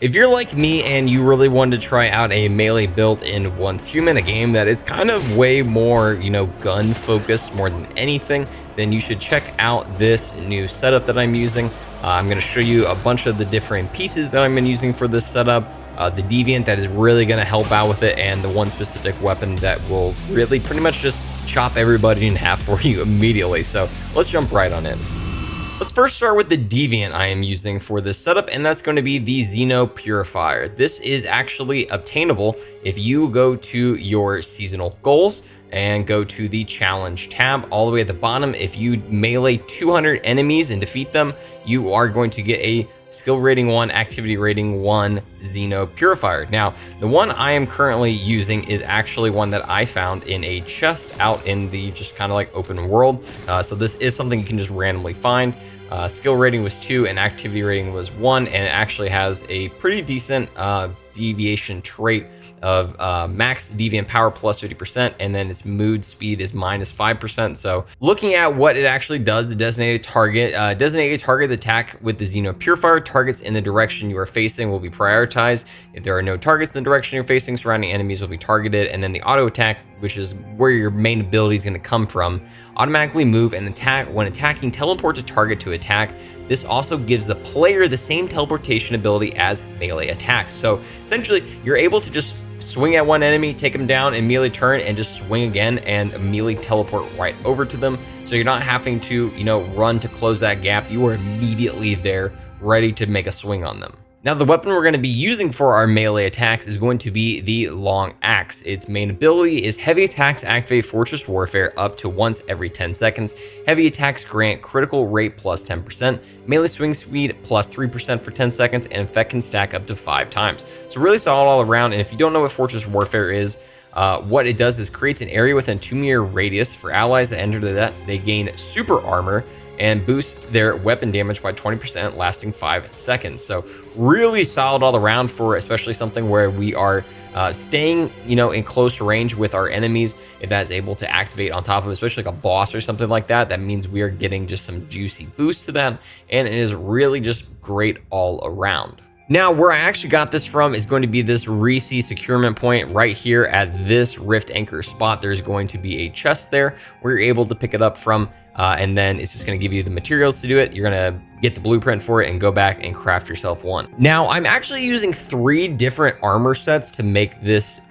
If you're like me and you really wanted to try out a melee build in Once Human, a game that is kind of way more, gun focused more than anything, then you should check out this new setup that I'm using. I'm going to show you a bunch of the different pieces that I've been using for this setup, the Deviant that is really going to help out with it, and the one specific weapon that will really pretty much just chop everybody in half for you immediately. So let's jump right on in. Let's first start with the Deviant I am using for this setup, and that's going to be the Xeno Purifier. This is actually obtainable if you go to your seasonal goals and go to the challenge tab all the way at the bottom. If you melee 200 enemies and defeat them, you are going to get a skill rating 1, activity rating 1 Xeno Purifier. Now, the one I am currently using is actually one that I found in a chest out in the just kind of like open world. So this is something you can just randomly find. Skill rating was 2 and activity rating was 1, and it actually has a pretty decent deviation trait of max deviant power plus 50%, and then its mood speed is minus 5%. So looking at what it actually does, the designated target attack with the Xeno Purifier, targets in the direction you are facing will be prioritized. If there are no targets in the direction you're facing, surrounding enemies will be targeted, and then the auto attack, which is where your main ability is going to come from, automatically move and attack. When attacking, teleport to target to attack. This also gives the player the same teleportation ability as melee attacks. So essentially, you're able to just swing at one enemy, take them down, immediately turn and just swing again and immediately teleport right over to them. So you're not having to, run to close that gap. You are immediately there, ready to make a swing on them. Now, the weapon we're going to be using for our melee attacks is going to be the Long Axe. Its main ability is heavy attacks activate Fortress Warfare up to once every 10 seconds. Heavy attacks grant critical rate plus 10%, melee swing speed plus 3% for 10 seconds, and effect can stack up to 5 times. So really solid all around, and if you don't know what Fortress Warfare is, what it does is creates an area within a 2-meter radius. For allies that enter that, they gain super armor and boost their weapon damage by 20%, lasting 5 seconds. So really solid all around for especially something where we are staying, in close range with our enemies. If that's able to activate on top of, especially like a boss or something like that, that means we are getting just some juicy boosts to that, and it is really just great all around. Now, where I actually got this from is going to be this Reese securement point right here at this Rift Anchor spot. There's going to be a chest there where you're able to pick it up from, and then it's just going to give you the materials to do it. You're going to get the blueprint for it and go back and craft yourself one. Now, I'm actually using 3 different armor sets to make this,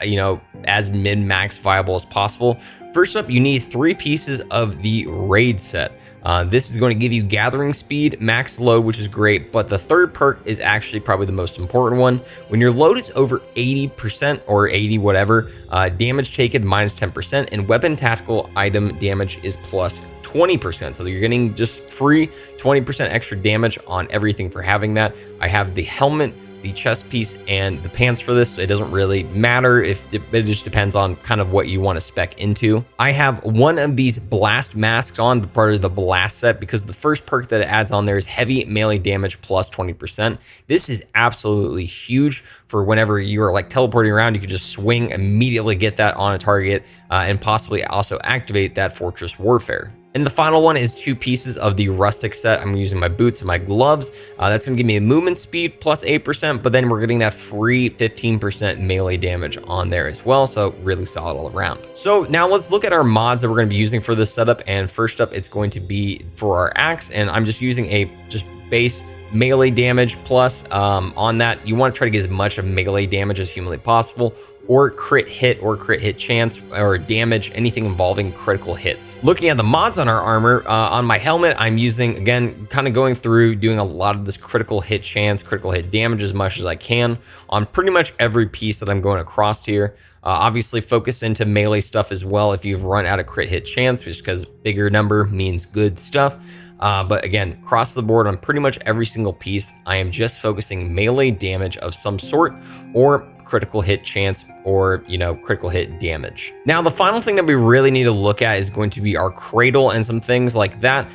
as min-max viable as possible. First up, you need 3 pieces of the raid set. This is going to give you gathering speed, max load, which is great, but the third perk is actually probably the most important one. When your load is over 80% or 80 whatever, damage taken minus 10%, and weapon tactical item damage is plus 20%. So you're getting just free 20% extra damage on everything for having that. I have the helmet, the chest piece, and the pants for this. It doesn't really matter if it just depends on kind of what you want to spec into. I have one of these blast masks on, part of the blast set, because the first perk that it adds on there is heavy melee damage plus 20%. This is absolutely huge for whenever you're like teleporting around. You can just swing, immediately get that on a target, and possibly also activate that Fortress Warfare. And the final one is 2 pieces of the rustic set. I'm using my boots and my gloves. That's gonna give me a movement speed plus 8%, but then we're getting that free 15% melee damage on there as well. So really solid all around. So now let's look at our mods that we're gonna be using for this setup. And first up, it's going to be for our axe. And I'm just using a just base melee damage plus. On that, you wanna try to get as much of melee damage as humanly possible, or crit hit chance, or damage, anything involving critical hits. Looking at the mods on our armor, on my helmet, I'm using, again, kind of going through, doing a lot of this critical hit chance, critical hit damage as much as I can on pretty much every piece that I'm going across here. Obviously focus into melee stuff as well if you've run out of crit hit chance, just because bigger number means good stuff. But again, across the board on pretty much every single piece, I am just focusing melee damage of some sort, or critical hit chance or, you know, critical hit damage. Now, the final thing that we really need to look at is going to be our cradle and some things like that.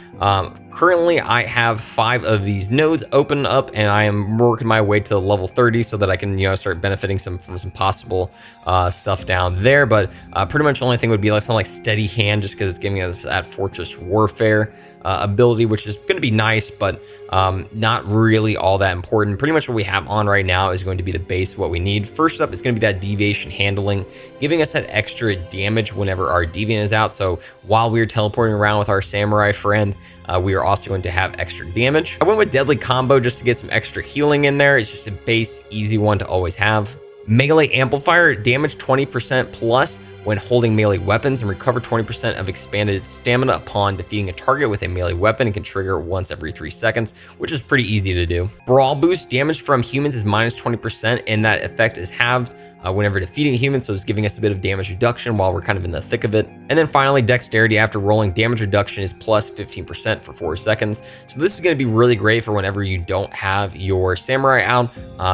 Currently, I have 5 of these nodes open up, and I am working my way to level 30 so that I can, you know, start benefiting from some possible stuff down there. But pretty much the only thing would be like something like Steady Hand, just because it's giving us that Fortress Warfare ability, which is going to be nice, but not really all that important. Pretty much what we have on right now is going to be the base of what we need. First up is going to be that Deviation Handling, giving us that extra damage whenever our Deviant is out. So while we're teleporting around with our Samurai friend, we are also going to have extra damage. I went with Deadly Combo just to get some extra healing in there. It's just a base, easy one to always have. Melee Amplifier, damage 20% plus when holding melee weapons, and recover 20% of expanded stamina upon defeating a target with a melee weapon, and can trigger once every 3 seconds, which is pretty easy to do. Brawl Boost, damage from humans is minus 20%, and that effect is halved whenever defeating a human, so it's giving us a bit of damage reduction while we're kind of in the thick of it. And then finally, Dexterity, after rolling, damage reduction is plus 15% for 4 seconds. So this is going to be really great for whenever you don't have your Samurai out,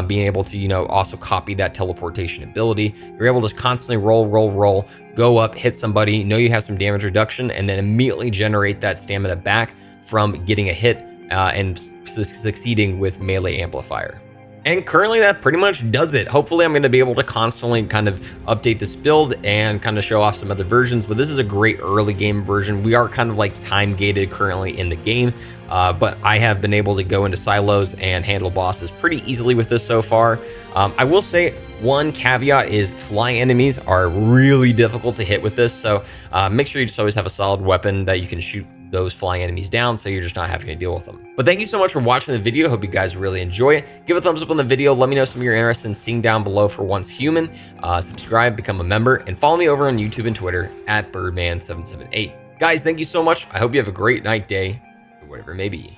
being able to, you know, also copy that teleportation ability. You're able to just constantly roll, go up, hit somebody, know you have some damage reduction, and then immediately generate that stamina back from getting a hit and succeeding with Melee Amplifier. And currently that pretty much does it. Hopefully I'm going to be able to constantly kind of update this build and kind of show off some other versions, but this is a great early game version. We are kind of like time gated currently in the game, but I have been able to go into silos and handle bosses pretty easily with this so far. I will say one caveat is flying enemies are really difficult to hit with this, so make sure you just always have a solid weapon that you can shoot those flying enemies down, so you're just not having to deal with them. But thank you so much for watching the video. Hope you guys really enjoy it. Give a thumbs up on the video. Let me know some of your interest in seeing down below for Once Human. Subscribe, become a member, and follow me over on YouTube and Twitter at Byrdman778. Guys, thank you so much. I hope you have a great night, day, or whatever it may be.